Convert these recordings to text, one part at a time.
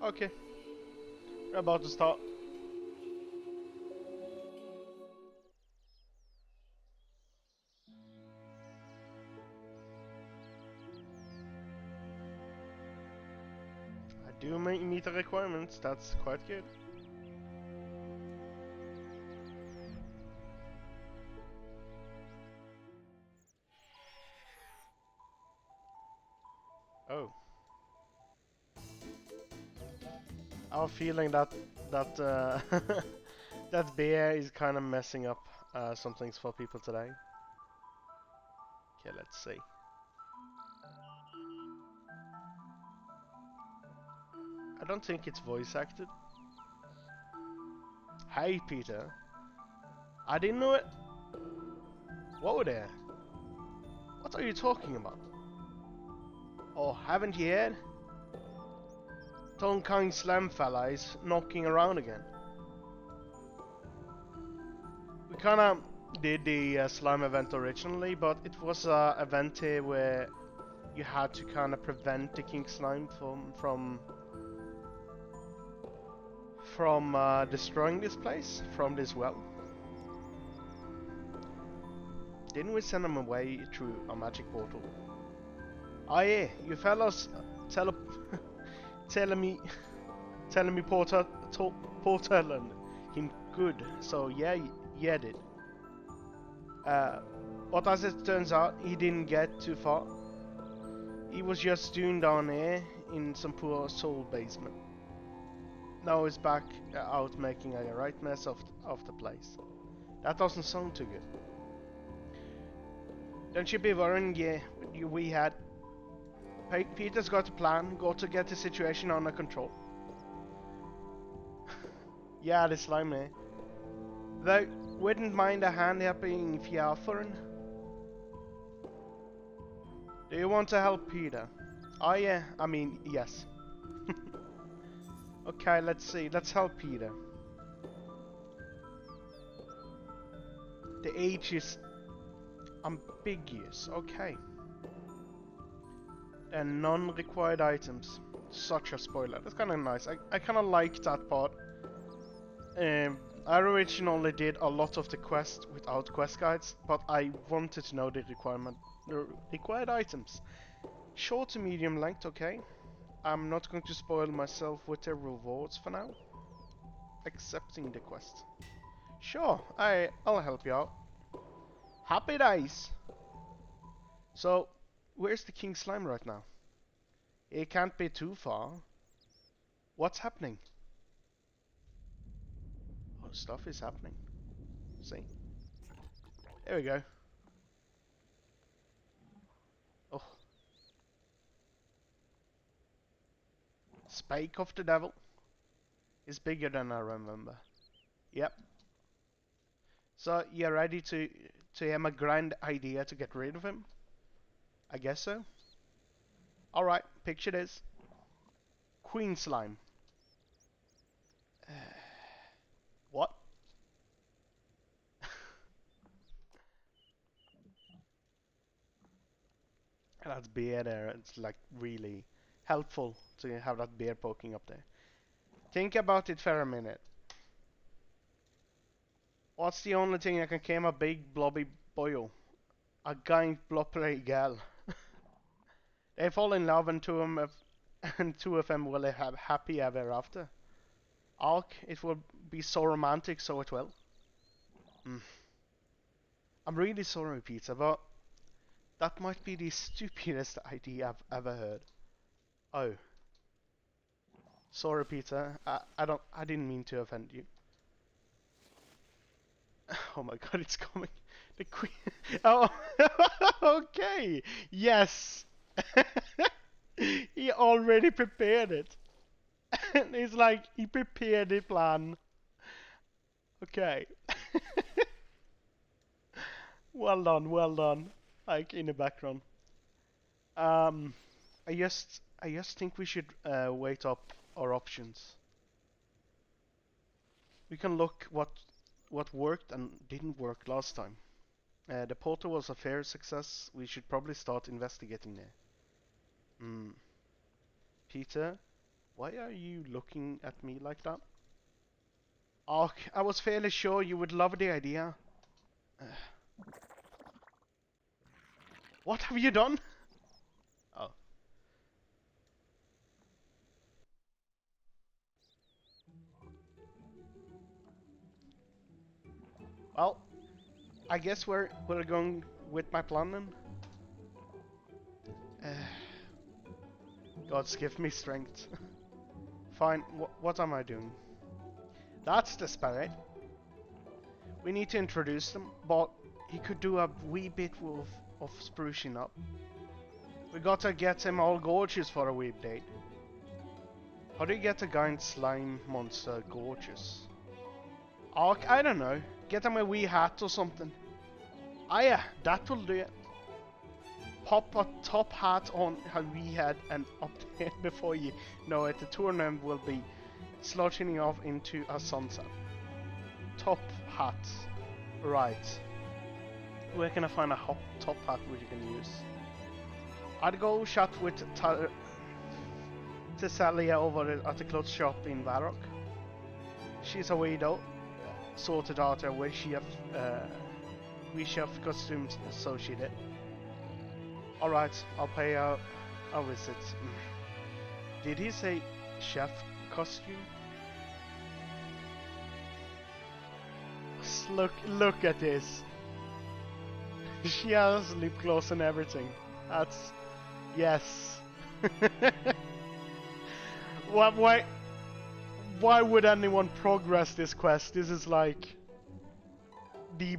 Okay, we're about to start. I do meet the requirements, that's quite good. Oh. I have a feeling that that beer is kind of messing up some things for people today. Okay, let's see. I don't think it's voice acted. Hey, Peter. I didn't know it. Whoa there. What are you talking about? Oh, haven't you heard? Tongue Slam fella is knocking around again. We kinda did the slime event originally, but it was a event here where you had to kind of prevent the king slime from destroying this place, from this well. Didn't we send him away through a magic portal? Ah yeah, you fellas tele telling me portal him good. So yeah did. Uh, but as it turns out, he didn't get too far. He was just doing down here in some poor soul basement. Now he's back out making a right mess of the place. That doesn't sound too good. Don't you be worrying, yeah, we had. Peter's got a plan, got to get the situation under control. Yeah, the slime there. Though, wouldn't mind a hand helping if you are for it. Do you want to help Peter? Oh yeah, I mean, yes. Okay, let's see, let's help Peter. The age is ambiguous, okay. And non-required items. Such a spoiler. That's kind of nice. I kind of like that part. I originally did a lot of the quest without quest guides, but I wanted to know the required items. Short to medium length, okay. I'm not going to spoil myself with the rewards for now. Accepting the quest. Sure, I'll help you out. Happy days! So, where's the King Slime right now? It can't be too far. What's happening? Oh, stuff is happening. See? There we go. Oh. Spike of the Devil is bigger than I remember. Yep. So, you're ready to hear my grand idea to get rid of him? I guess so. Alright, picture this. Queen Slime. What? That's beer there. It's like really helpful to have that beer poking up there. Think about it for a minute. What's the only thing that can came a big blobby boil? A giant blobbery gal. They fall in love and and two of them will have happy ever after. Ark, it will be so romantic, so it will. Mm. I'm really sorry, Peter, but that might be the stupidest idea I've ever heard. Oh, sorry, Peter. I didn't mean to offend you. Oh my God, it's coming. The queen. Oh, okay. Yes. He already prepared it. It's like he prepared the plan. Okay. Well done, well done. Like in the background. Um, I just think we should weight up our options. We can look what worked and didn't work last time. The portal was a fair success. We should probably start investigating there. Hmm. Peter, Why are you looking at me like that? Oh, I was fairly sure you would love the idea. What have you done? Oh. Well, I guess we're going with my plan then. Gods give me strength. Fine, what am I doing? That's the spirit. We need to introduce them, but he could do a wee bit of sprucing up. We gotta get him all gorgeous for a weeb date. How do you get a giant slime monster gorgeous? Oh, I don't know. Get him a wee hat or something. Ah yeah, that will do it. Pop a top hat on a wee head and up there before you know it, the tournament will be slouching off into a sunset. Top hat. Right. Where can I find a top hat which you can use? I'd go chat with Thessalia over at the clothes shop in Varrock. She's a widow, sorted out a wee chef costumes, so she did. Alright, I'll pay a visit. Did he say chef costume? Look at this. She has lip gloss and everything. That's... yes. Why would anyone progress this quest? This is like the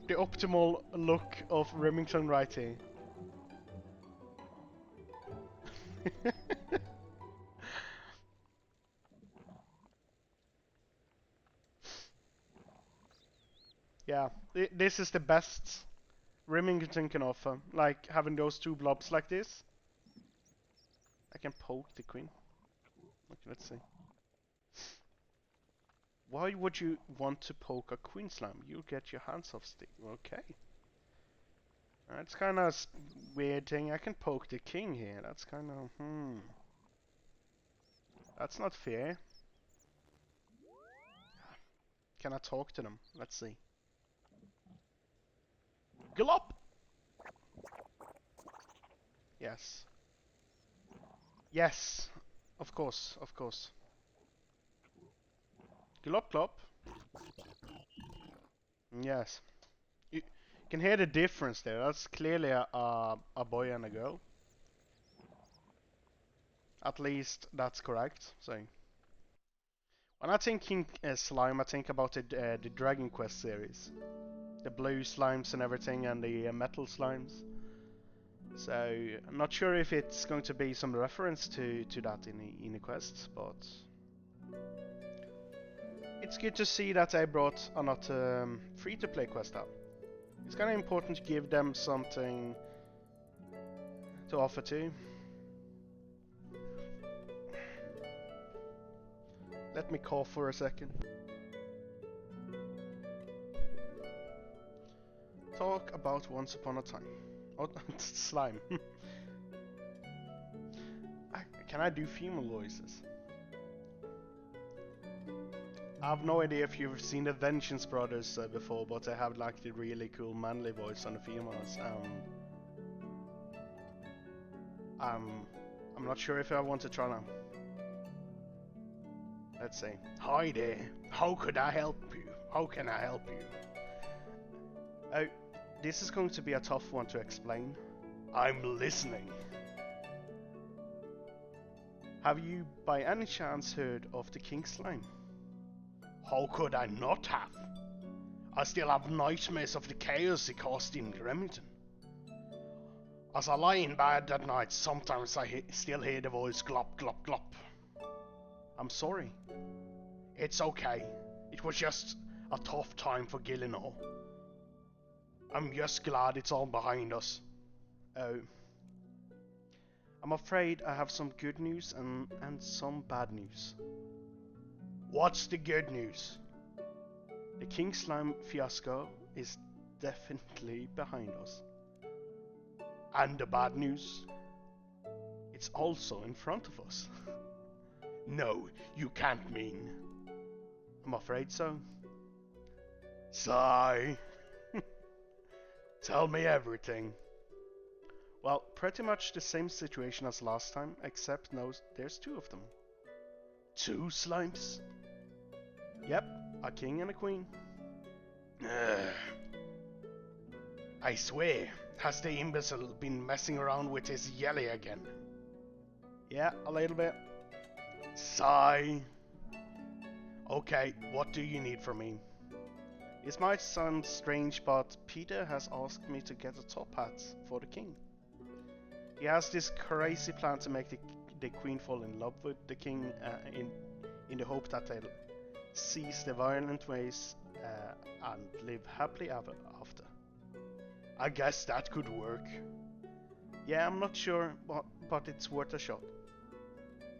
optimal look of Remington writing. Yeah, this is the best Remington can offer. Like having those two blobs like this. I can poke the queen. Okay, let's see. Why would you want to poke a queen slime? You'll get your hands off stick. Okay. That's kind of weird thing. I can poke the king here. That's kind of That's not fair. Can I talk to them? Let's see. Glop! Yes. Yes. Of course. Of course. Glop glop. Yes. You can hear the difference there. That's clearly a boy and a girl. At least that's correct. So, when I think slime, I think about the Dragon Quest series, the blue slimes and everything, and the metal slimes. So I'm not sure if it's going to be some reference to that in the quest, but it's good to see that they brought a not free-to-play quest out. It's kind of important to give them something to offer to. Let me cough for a second. Talk about Once Upon a Time. Oh, slime. Can I do female voices? I have no idea if you've seen the Vengeance Brothers before, but they have like the really cool manly voice on the females. I'm not sure if I want to try now. Let's see. Hi there. How could I help you? How can I help you? Oh, this is going to be a tough one to explain. I'm listening. Have you by any chance heard of the King Slime? How could I not have? I still have nightmares of the chaos he caused in Remington. As I lie in bed at night, sometimes I still hear the voice glop glop glop. I'm sorry. It's okay. It was just a tough time for Gillinor. I'm just glad it's all behind us. Oh. I'm afraid I have some good news and some bad news. What's the good news? The King Slime fiasco is definitely behind us. And the bad news? It's also in front of us. No, you can't mean. I'm afraid so. Sigh. Tell me everything. Well, pretty much the same situation as last time, except now there's two of them. Two slimes? Yep, a king and a queen. I swear, has the imbecile been messing around with his yelly again? Yeah, a little bit. Sigh. Okay, what do you need from me? This might sound strange, but Peter has asked me to get a top hat for the king. He has this crazy plan to make the queen fall in love with the king in the hope that they'll cease their violent ways and live happily ever after. I guess that could work. Yeah, I'm not sure, but it's worth a shot.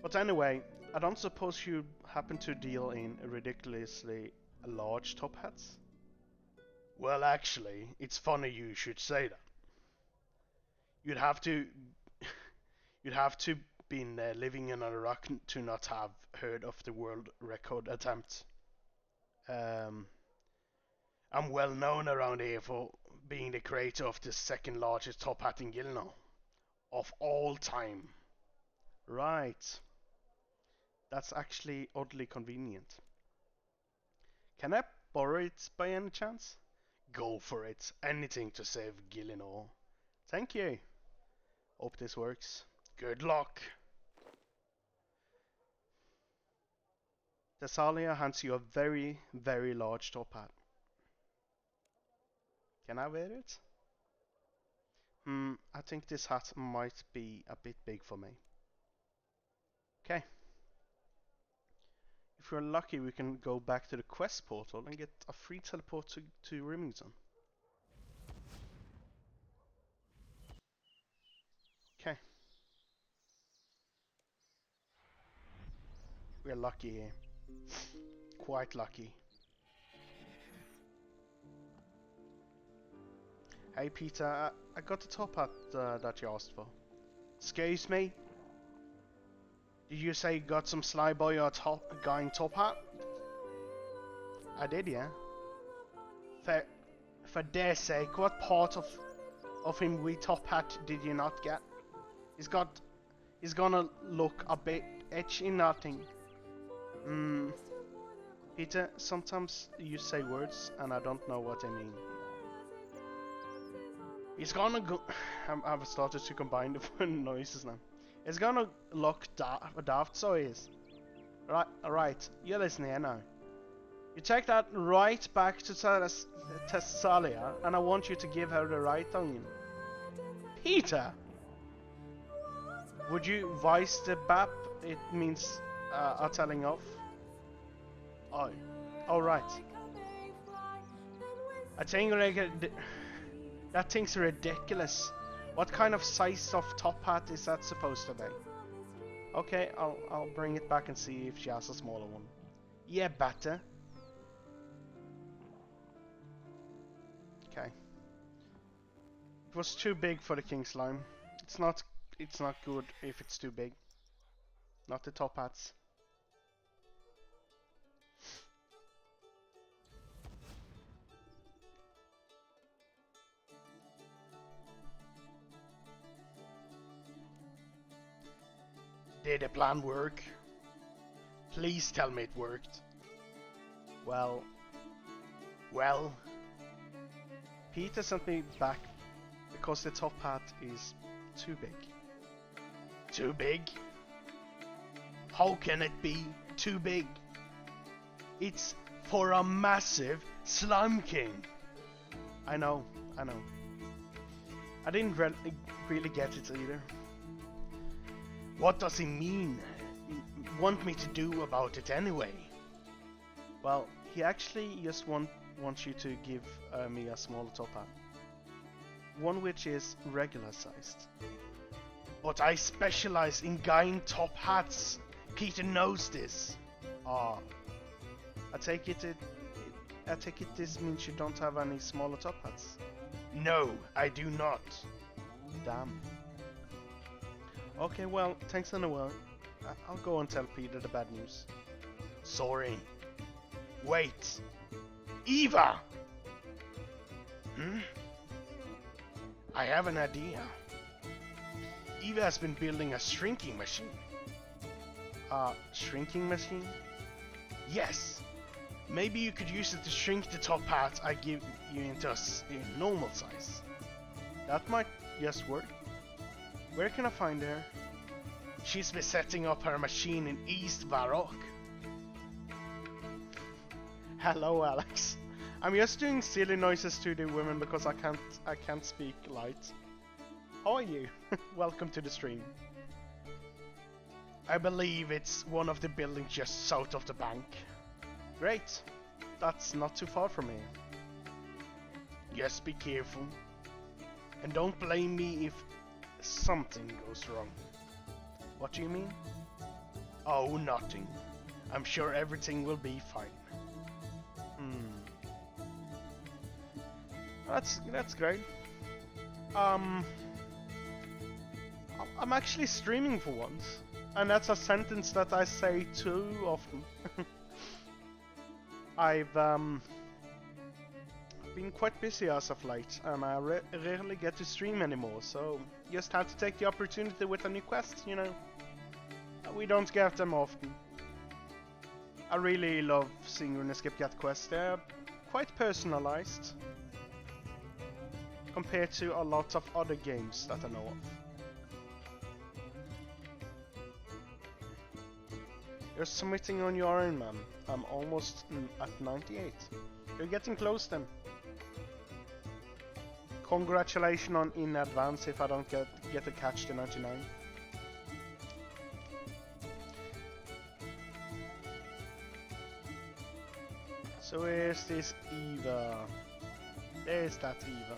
But anyway, I don't suppose you happen to deal in ridiculously large top hats? Well, actually, it's funny you should say that. You'd have to been living in a rock to not have heard of the world record attempt. I'm well known around here for being the creator of the second largest top hat in Gilno of all time. Right. That's actually oddly convenient. Can I borrow it by any chance? Go for it. Anything to save Gillinor. Thank you. Hope this works. Good luck. Thessalia hands you a very, very large top hat. Can I wear it? I think this hat might be a bit big for me. Okay. If we're lucky, we can go back to the quest portal and get a free teleport to Remington. Okay. We're lucky here. Quite lucky. Hey Peter, I got the top hat that you asked for. Excuse me? Did you say you got some sly boy or guy in top hat? I did, yeah. For dare sake, what part of him with top hat did you not get? He's gonna look a bit etchy nothing. Peter, sometimes you say words and I don't know what they mean. He's gonna go. I've started to combine the noises now. It's gonna look daft, so he is. Right, you listen here now. You take that right back to Thessalia, and I want you to give her the right onion. Peter! Would you voice the BAP? It means a telling off. Oh, alright. I think that thing's ridiculous. What kind of size of top hat is that supposed to be? Okay, I'll bring it back and see if she has a smaller one. Yeah, better. Okay. It was too big for the king slime. It's not good if it's too big. Not the top hats. Did the plan work? Please tell me it worked. Well, Peter sent me back because the top hat is too big. Too big? How can it be too big? It's for a massive Slime King. I know. I didn't really get it either. What does he mean? Want me to do about it anyway? Well, he actually just wants you to give me a smaller top hat. One which is regular sized. But I specialize in guying top hats. Peter knows this. Ah. I take it this means you don't have any smaller top hats. No, I do not. Damn. Okay, well, thanks anyway. I'll go and tell Peter the bad news. Sorry. Wait. Eva! I have an idea. Eva has been building a shrinking machine. A shrinking machine? Yes. Maybe you could use it to shrink the top hat I give you into a normal size. That might just work. Where can I find her? She's been setting up her machine in East Varrock. Hello, Alex. I'm just doing silly noises to the women because I can't speak light. How are you? Welcome to the stream. I believe it's one of the buildings just south of the bank. Great. That's not too far from here. Just be careful. And don't blame me if something goes wrong. What do you mean? Oh, nothing. I'm sure everything will be fine. That's great. I'm actually streaming for once, and that's a sentence that I say too often. I've been quite busy as of late, and I rarely get to stream anymore, so just had to take the opportunity with a new quest, you know. We don't get them often. I really love seeing RuneScape get quests. They're quite personalized compared to a lot of other games that I know of. You're submitting on your own, man. I'm almost at 98. You're getting close then. Congratulations on in advance if I don't get to catch the 99. So where's this Eva? There's that Eva.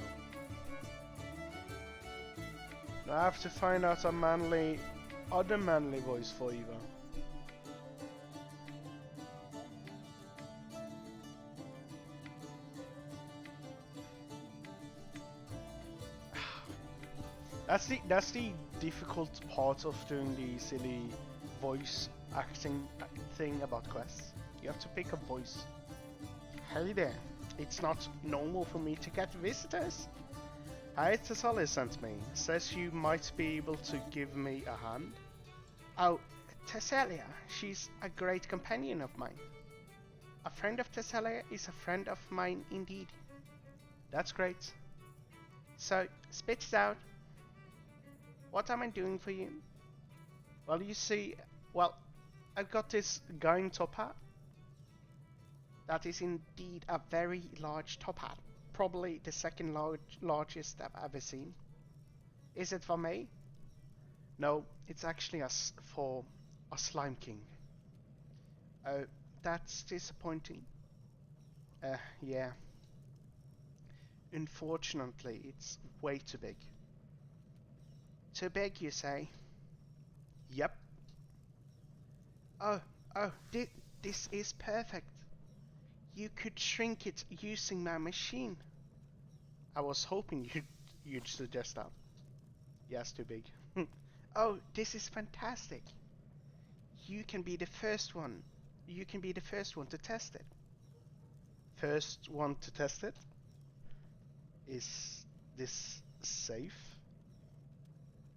Now I have to find out a other manly voice for Eva. That's the difficult part of doing the silly voice acting thing about quests. You have to pick a voice. Hey there, it's not normal for me to get visitors. Hi, Tessali sent me. Says you might be able to give me a hand. Oh, Tessalia, she's a great companion of mine. A friend of Tessalia is a friend of mine indeed. That's great. So, spit it out. What am I doing for you? Well, you see, I've got this guy in top hat. That is indeed a very large top hat. Probably the second largest I've ever seen. Is it for me? No, it's actually for a Slime King. Oh, that's disappointing. Yeah. Unfortunately, it's way too big. Too big, you say? Yep. Oh, this is perfect. You could shrink it using my machine. I was hoping you'd suggest that. Yes, too big. Oh, this is fantastic. You can be the first one. You can be the first one to test it. First one to test it? Is this safe?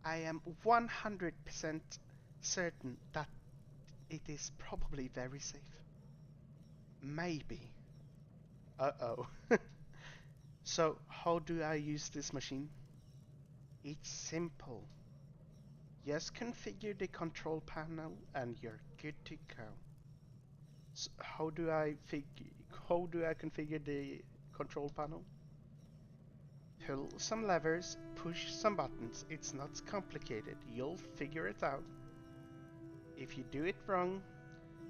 I am 100% certain that it is probably very safe. Maybe. Uh-oh. So, how do I use this machine? It's simple. Just configure the control panel and you're good to go. So how do I configure the control panel? Pull some levers, push some buttons. It's not complicated. You'll figure it out. If you do it wrong,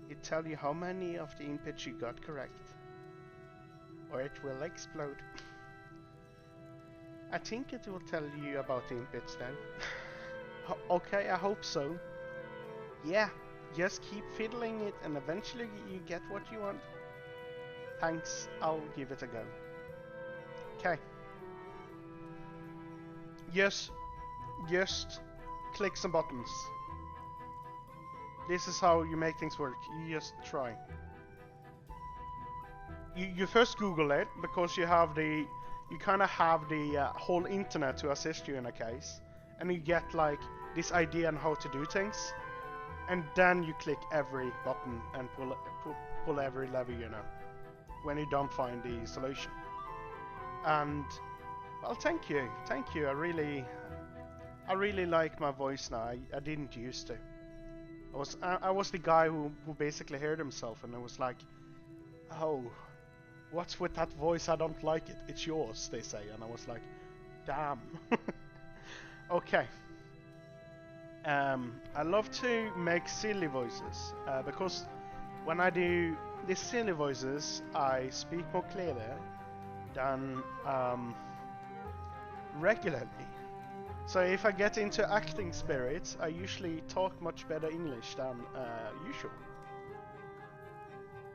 it tells you how many of the inputs you got correct. Or it will explode. I think it will tell you about the inputs though. Okay, I hope so. Yeah, just keep fiddling it and eventually you get what you want. Thanks, I'll give it a go. Okay. Yes, just click some buttons. this is how you make things work. You just try. You first Google it because you kind of have the whole internet to assist you in a case, and you get like this idea on how to do things, and then you click every button and pull every lever, you know, when you don't find the solution. And well, thank you. I really like my voice now. I didn't used to. I was the guy who basically heard himself, and I was like, oh, what's with that voice? I don't like it. It's yours, they say. And I was like, damn. Okay. I love to make silly voices because when I do these silly voices, I speak more clearly than regularly. So if I get into acting spirits, I usually talk much better English than usual.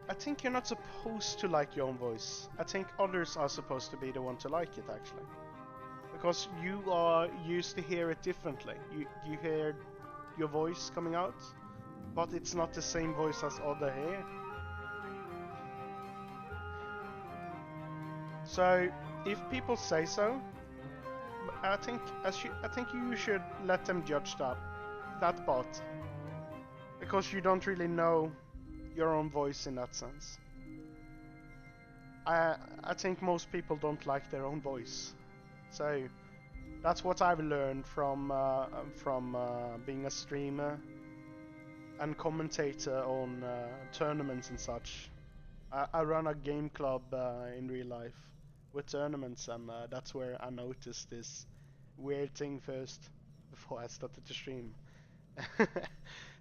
I think you're not supposed to like your own voice. I think others are supposed to be the one to like it, actually. Because you are used to hear it differently. You hear your voice coming out, but it's not the same voice as other hear. So if people say so, I think you should let them judge that part, because you don't really know your own voice in that sense. I think most people don't like their own voice, so that's what I've learned from being a streamer and commentator on tournaments and such. I run a game club in real life with tournaments, and that's where I noticed this weird thing first before I started to stream.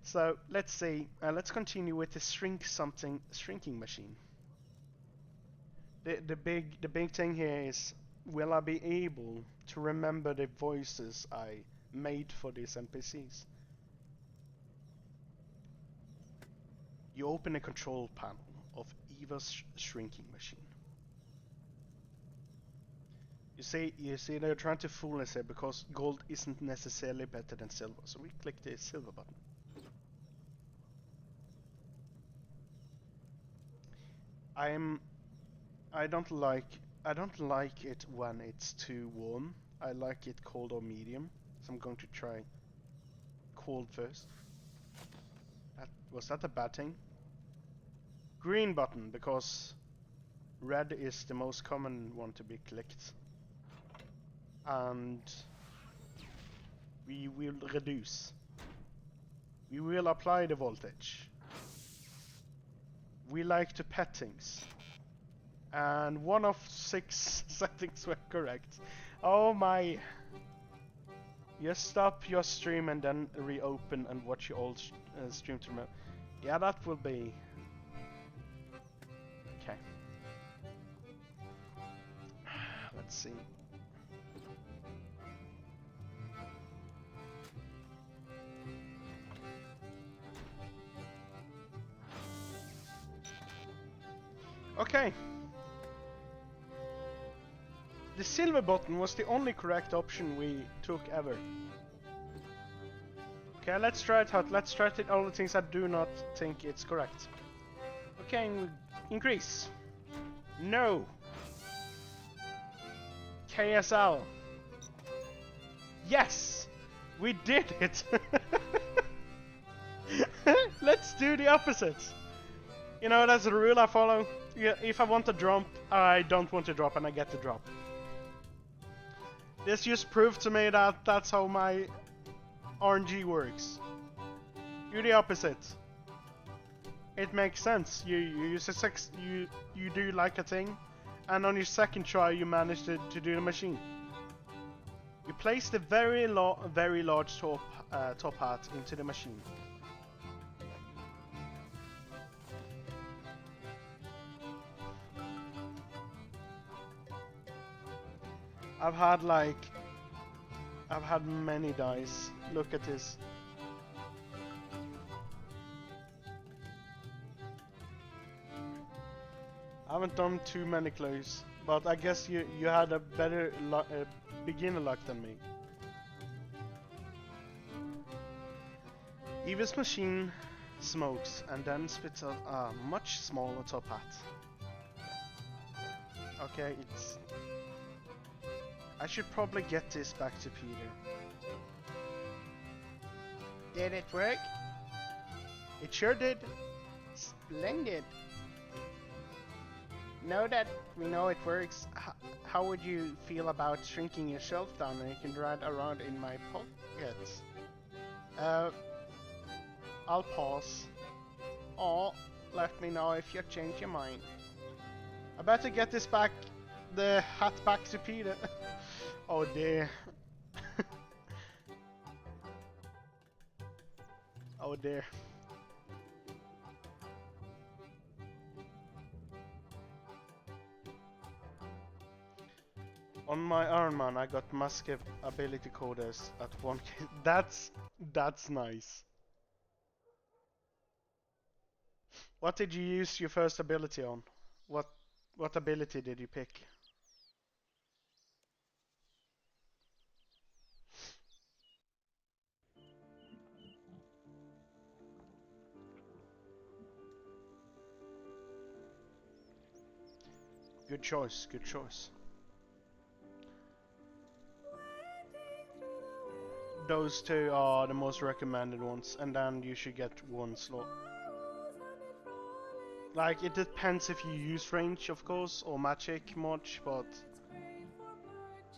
So let's see. Let's continue with the shrinking machine. The big thing here is, will I be able to remember the voices I made for these NPCs? You open the control panel of Eva's shrinking machine. You see they're trying to fool us here because gold isn't necessarily better than silver. So we click the silver button. I don't like it when it's too warm. I like it cold or medium. So I'm going to try cold first. Was that a bad thing? Green button, because red is the most common one to be clicked. And we will reduce. We will apply the voltage. We like to pet things. And 1 of 6 settings were correct. Oh my. Just stop your stream and then reopen and watch your old stream to remember. Yeah, that will be... Okay. Let's see. Okay. The silver button was the only correct option we took ever. Okay, let's try it out. Let's try it all the things I do not think it's correct. Okay, increase. No. KSL. Yes! We did it! Let's do the opposite. You know, that's the rule I follow. Yeah, if I want to drop, I don't want to drop, and I get to drop. This just proved to me that that's how my RNG works. Do the opposite. It makes sense. You use you do like a thing, and on your second try you manage to do the machine. You place the very large top hat into the machine. I've had many dice. Look at this. I haven't done too many clues, but I guess you had a better beginner luck than me. Eva's machine smokes, and then spits out a much smaller top hat. Okay, it's... I should probably get this back to Peter. Did it work? It sure did. Splendid. Now that we know it works, how would you feel about shrinking yourself down and you can ride around in my pockets? I'll pause. Or let me know if you change your mind. I better get this back, the hat back to Peter. Oh dear. Oh dear. On my Iron Man, I got massive ability coders at 1k. That's nice. What did you use your first ability on? What ability did you pick? Good choice, good choice. Those two are the most recommended ones, and then you should get one slot. Like, it depends if you use range, of course, or magic much, but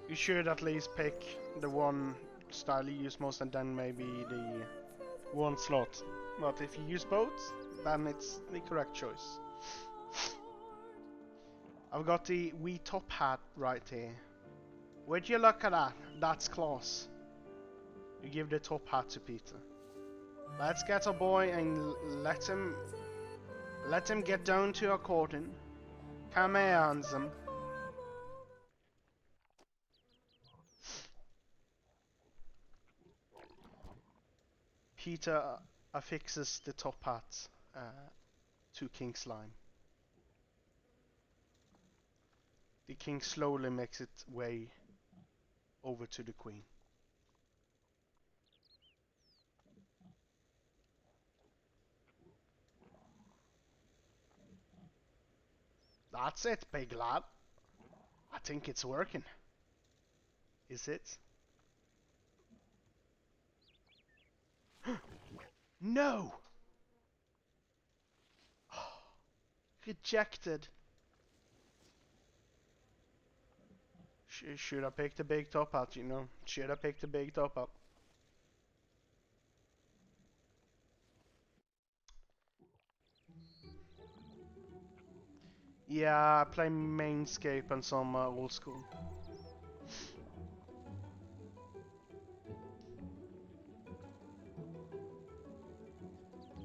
you should at least pick the one style you use most and then maybe the one slot. But if you use both, then it's the correct choice. I've got the wee top hat right here. Would you look at that? That's class. You give the top hat to Peter. Let's get a boy and let him get down to a courting. Come here, handsome. Peter affixes the top hat to King Slime. The king slowly makes its way over to the queen. That's it, big lad. I think it's working. Is it? No! Rejected. Should have picked the big top hat, you know. Should have picked the big top hat. Yeah, I play Mainscape and some old school.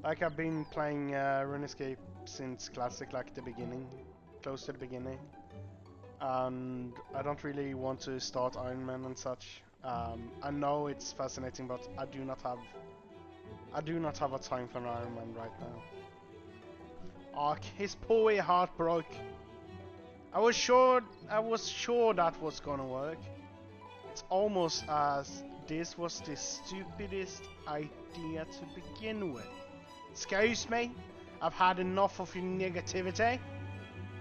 Like I've been playing RuneScape since Classic, like the beginning, close to the beginning. And I don't really want to start Iron Man and such. I know it's fascinating, but I do not have a time for an Iron Man right now. Oh, his poor heart broke. I was sure that was gonna work. It's almost as this was the stupidest idea to begin with. Excuse me, I've had enough of your negativity.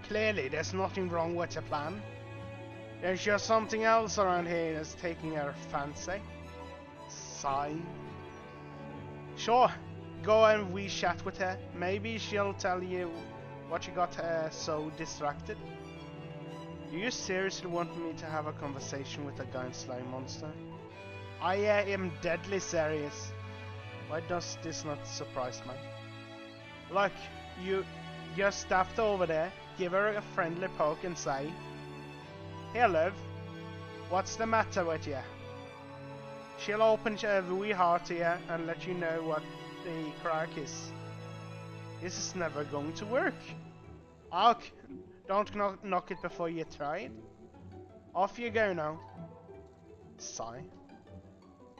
Clearly, there's nothing wrong with your plan. There's just something else around here that's taking her fancy. Sigh. Sure, go and we chat with her. Maybe she'll tell you what you got her so distracted. Do you seriously want me to have a conversation with a giant slime monster? I am deadly serious. Why does this not surprise me? Look, you just stepped over there, give her a friendly poke and say, "Here, love, what's the matter with you?" She'll open her wee heart to you and let you know what the crack is. This is never going to work. Ark, don't knock it before you try it. Off you go now. Sigh.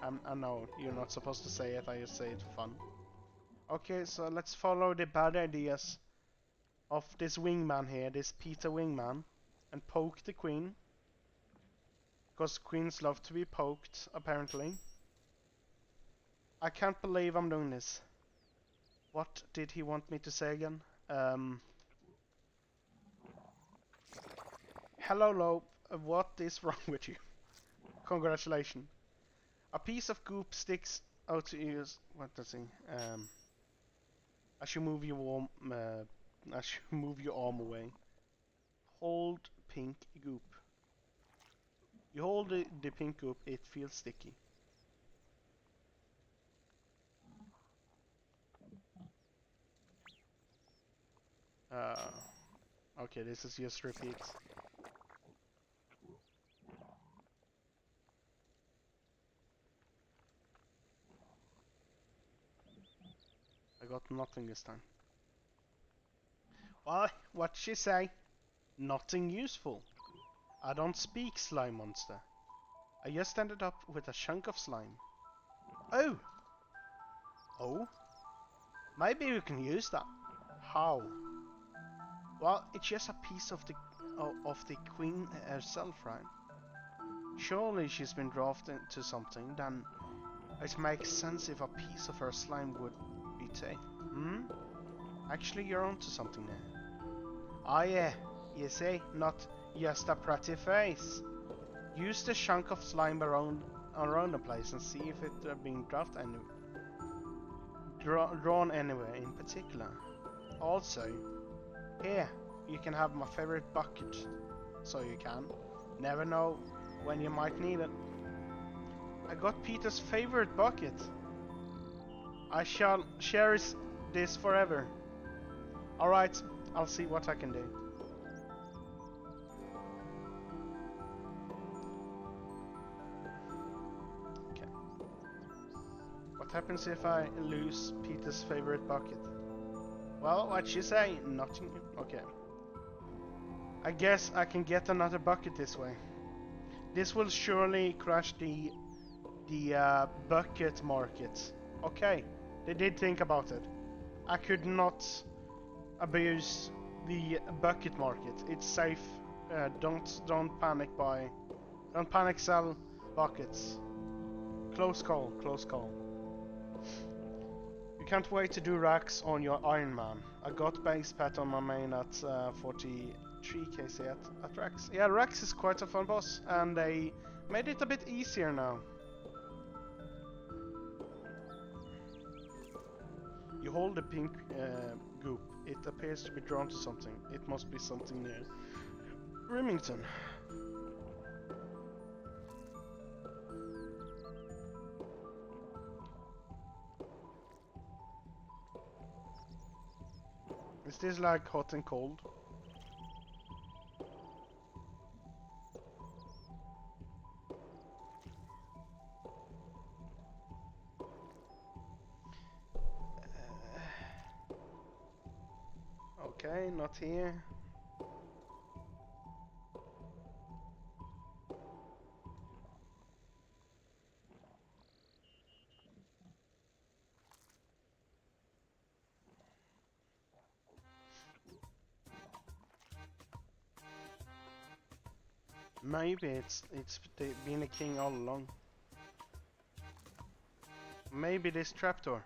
I know, you're not supposed to say it, I just say it for fun. Okay, so let's follow the bad ideas of this wingman here, this Peter Wingman, and poke the queen. Because queens love to be poked, apparently. I can't believe I'm doing this. What did he want me to say again? Hello, Lope. What is wrong with you? Congratulations. A piece of goop sticks out to you. What does he? As you move your arm away. Hold pink goop. You hold the pink goop. It feels sticky. Okay, this is just repeats. I got nothing this time. What'd she say? Nothing useful. I don't speak, slime monster. I just ended up with a chunk of slime. Oh! Oh? Maybe we can use that. How? Well, it's just a piece of the queen herself, right? Surely she's been drafted to something, then it makes sense if a piece of her slime would be taken. Hmm? Actually, you're onto something there. Oh yeah, you see, not just a pretty face. Use the chunk of slime around the place and see if it's being drawn anywhere in particular. Also, here, you can have my favorite bucket. So you can. Never know when you might need it. I got Peter's favorite bucket. I shall cherish this forever. Alright, I'll see what I can do. Okay. What happens if I lose Peter's favorite bucket? Well, what'd you say? Nothing. Okay. I guess I can get another bucket this way. This will surely crash the bucket market. Okay, they did think about it. I could not abuse the bucket market. It's safe. Don't panic don't panic sell buckets. Close call, close call. You can't wait to do racks on your Iron Man. I got base pet on my main at 43 kc at Rex. Yeah, Rex is quite a fun boss, and they made it a bit easier now. You hold the pink goop. It appears to be drawn to something. It must be something near Remington. Is this like hot and cold? Okay, not here. Maybe it's been a king all along. Maybe this trapdoor.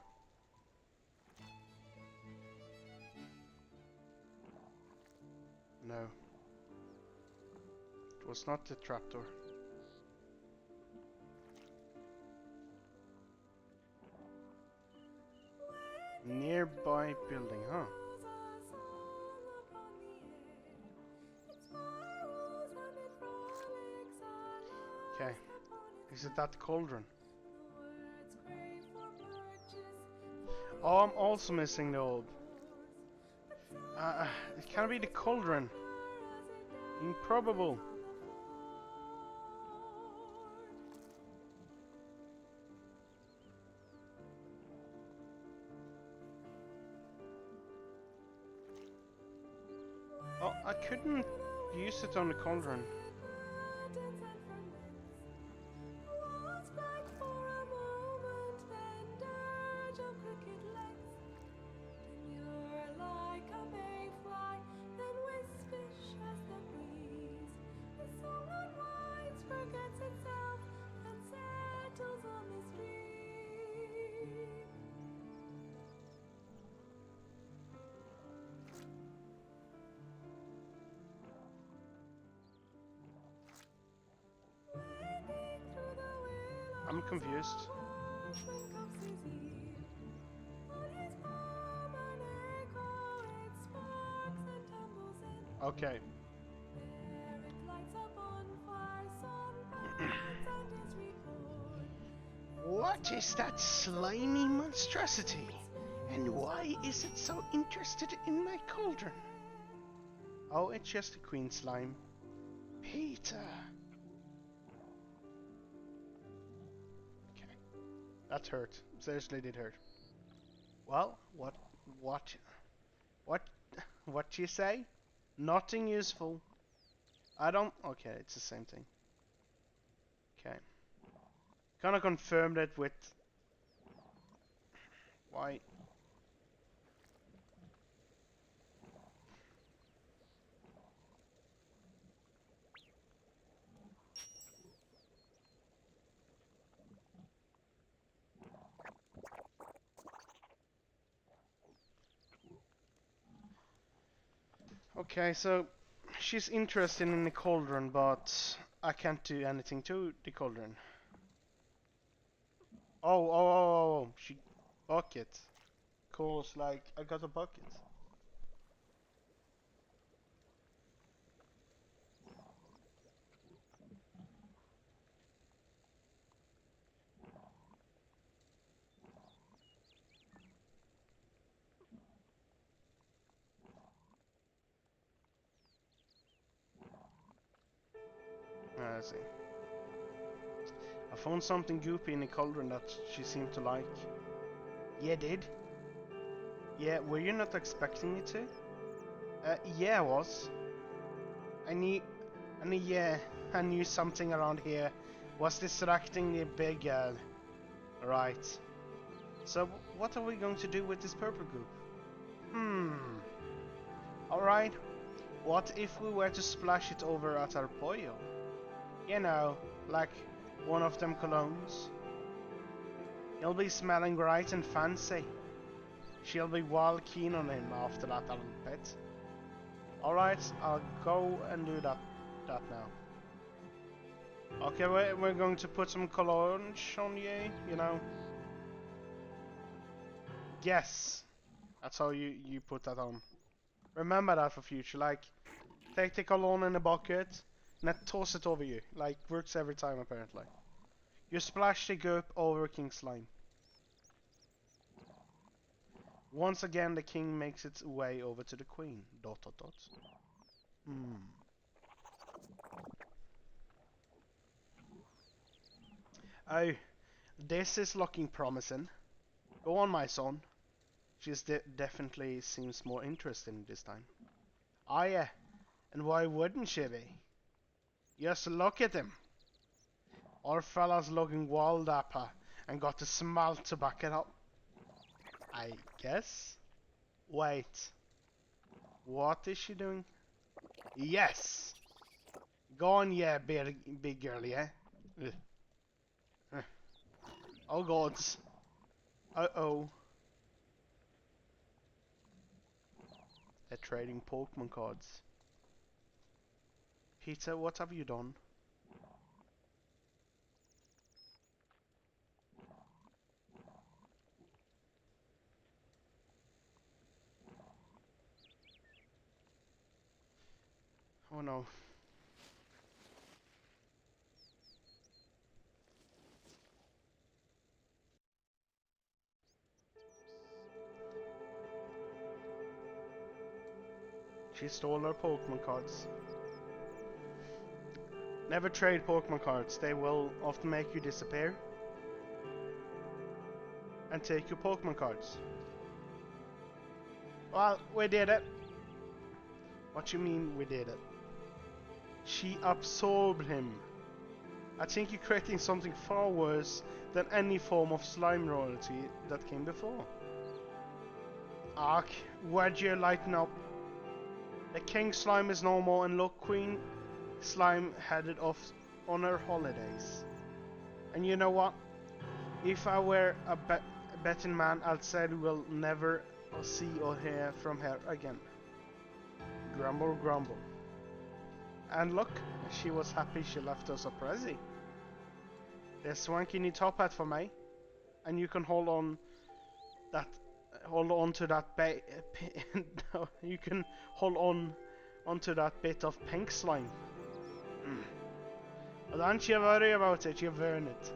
No. It was not the trapdoor. Nearby building, huh? Okay. Is it that cauldron? Oh, I'm also missing the orb. It can't be the cauldron. Improbable. Oh, I couldn't use it on the cauldron. confused. Okay. What is that slimy monstrosity? And why is it so interested in my cauldron? Oh, it's just a queen slime. Peter. Okay. That hurt. Seriously did hurt. Well, what, what, what you say? Nothing useful. I don't, okay, it's the same thing. Okay. Gonna confirm that with, why? Okay, so she's interested in the cauldron, but I can't do anything to the cauldron. Oh, she bucket. Course, like I got a bucket. I see. I found something goopy in the cauldron that she seemed to like. Yeah, did. Yeah, were you not expecting me to? Yeah, I was. I knew, yeah, I knew something around here was distracting the big girl. Right. So, what are we going to do with this purple goop? Alright. What if we were to splash it over at our pollo? You know, like one of them colognes. He'll be smelling right and fancy. She'll be well keen on him after that little bit. Alright, I'll go and do that now. Okay, we're going to put some cologne on you know. Yes. That's how you put that on. Remember that for future, like, take the cologne in a bucket, and then toss it over you. Like, works every time apparently. You splash the goop over King Slime. Once again, the king makes its way over to the queen. ... Oh, this is looking promising. Go on, my son. She definitely seems more interested this time. Ah, yeah. And why wouldn't she be? Just look at him. Our fella's looking wild dapper and got the smell to back it up. I guess? Wait. What is she doing? Yes! Go on, yeah, big girl, yeah? Oh gods. Uh-oh. They're trading Pokemon cards. Peter, what have you done? Oh no. She stole our Pokemon cards. Never trade Pokemon cards. They will often make you disappear. And take your Pokemon cards. Well, we did it. What you mean we did it? She absorbed him. I think you're creating something far worse than any form of slime royalty that came before. Ark, why'd you lighten up? The King Slime is no more, and look, Queen Slime headed off on her holidays. And you know what? If I were a betting man, I'd say we'll never see or hear from her again. Grumble, grumble. And look, she was happy she left us a Prezi. the swanky new top hat for me, and you can hold on that, hold on to that no, you can hold on onto that bit of pink slime. But don't you worry about it, you've earned it.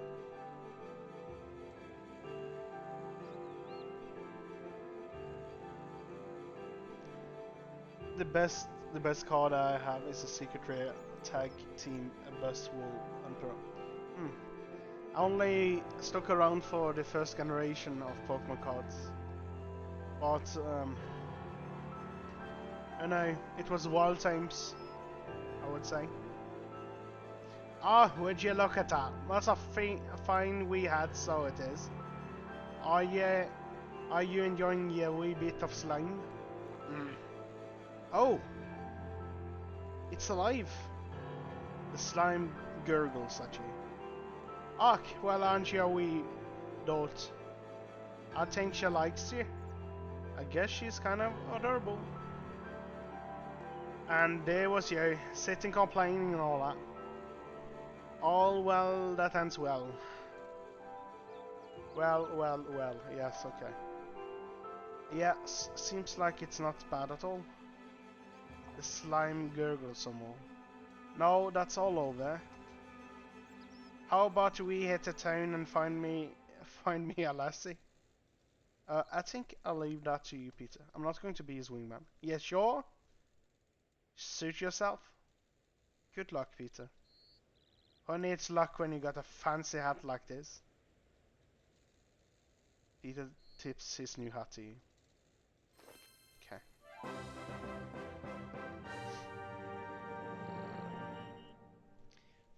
The best card I have is a secret rare tag team Buzzwole Emperor. I only stuck around for the first generation of Pokemon cards, but I know it was wild times, I would say. Ah, would you look at that? What a fine we had, so it is. Are you enjoying your wee bit of slime? Oh, it's alive. The slime gurgles at you. Ach, well, aren't you a wee dolt? I think she likes you. I guess she's kind of adorable. And there was you, sitting complaining and all that. All well that ends well. Well, yes, okay. Yeah, seems like it's not bad at all. The slime gurgles some more. No, that's all over. How about we hit the town and find me a lassie? I think I'll leave that to you, Peter. I'm not going to be his wingman. Yeah, sure. Suit yourself. Good luck, Peter. Who needs luck when you got a fancy hat like this? Peter tips his new hat to you. Okay.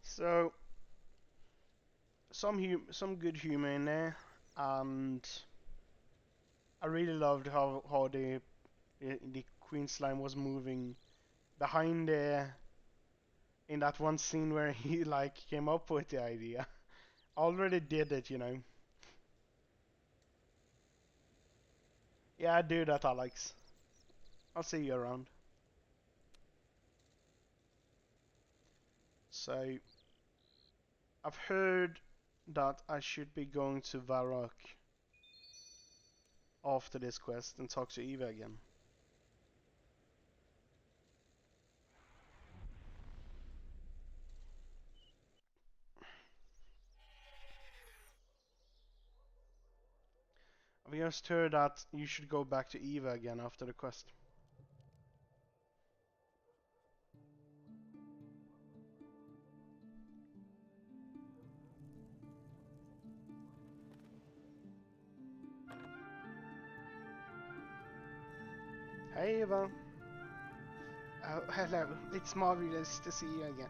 So, some good humor in there, and I really loved how the Queen Slime was moving behind there in that one scene where he like came up with the idea. Already did it, you know. Yeah, I do that, Alex. I'll see you around. So, I've heard that I should be going to Varrock after this quest and talk to Eva again. I've just heard that you should go back to Eva again after the quest. Hey Eva. Oh, hello. It's marvelous to see you again.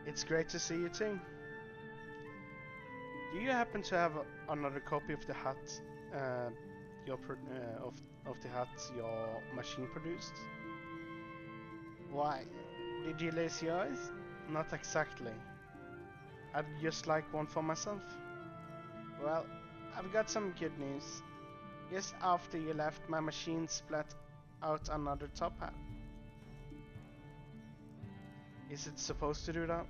It's great to see you too. Do you happen to have another copy of the hat, of the hat your machine produced? Why? Did you lose yours? Not exactly. I'd just like one for myself. Well, I've got some good news. Just after you left, my machine split out another top hat. Is it supposed to do that?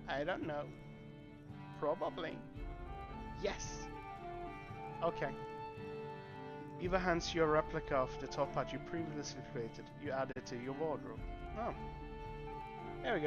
I don't know. Probably. Yes. Okay. Eva hands you a replica of the top hat you previously created. You add it to your wardrobe. Oh. There we go.